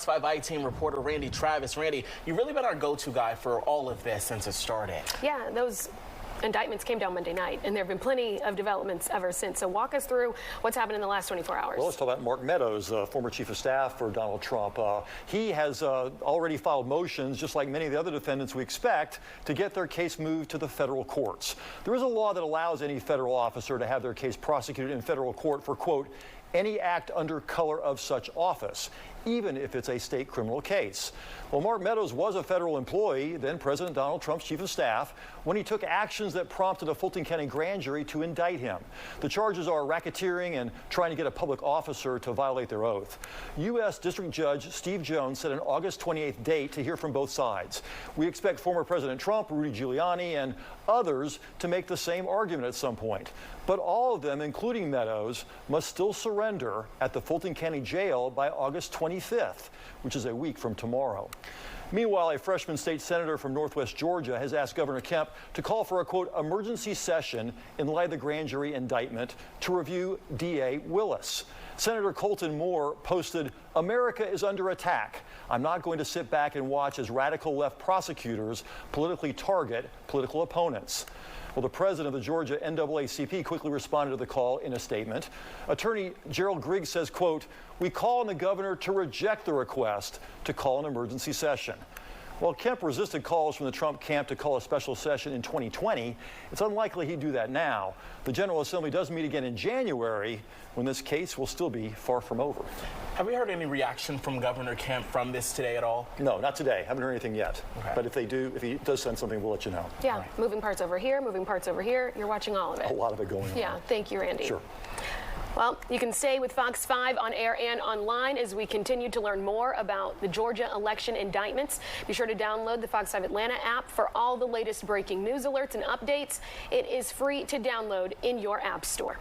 Fox 5 I-Team reporter Randy Travis. Randy, you've really been our go-to guy for all of this since it started. Yeah, those indictments came down Monday night, and there have been plenty of developments ever since. So walk us through what's happened in the last 24 hours. Well, let's talk about Mark Meadows, former chief of staff for Donald Trump. He has already filed motions, just like many of the other defendants we expect, to get their case moved to the federal courts. There is a law that allows any federal officer to have their case prosecuted in federal court for, quote, any act under color of such office, even if it's a state criminal case. Well, Mark Meadows was a federal employee, then President Donald Trump's chief of staff, when he took actions that prompted a Fulton County grand jury to indict him. The charges are racketeering and trying to get a public officer to violate their oath. U.S. District Judge Steve Jones set an August 28th date to hear from both sides. We expect former President Trump, Rudy Giuliani, and others to make the same argument at some point. But all of them, including Meadows, must still surrender at the Fulton County Jail by August 25th, which is a week from tomorrow. Meanwhile, a freshman state senator from Northwest Georgia has asked Governor Kemp to call for a, quote, emergency session in light of the grand jury indictment to review D.A. Willis. Senator Colton Moore posted, "America is under attack. I'm not going to sit back and watch as radical left prosecutors politically target political opponents." Well, the president of the Georgia NAACP quickly responded to the call in a statement. Attorney Gerald Griggs says, quote, "We call on the governor to reject the request to call an emergency session." While Kemp resisted calls from the Trump camp to call a special session in 2020, it's unlikely he'd do that now. The General Assembly does meet again in January, when this case will still be far from over. Have we heard any reaction from Governor Kemp from this today at all? No, not today. Haven't heard anything yet. Okay. But if he does send something, we'll let you know. Yeah, right. Moving parts over here, moving parts over here. You're watching all of it. A lot of it going on. Yeah, thank you, Randy. Sure. Well, you can stay with Fox 5 on air and online as we continue to learn more about the Georgia election indictments. Be sure to download the Fox 5 Atlanta app for all the latest breaking news alerts and updates. It is free to download in your app store.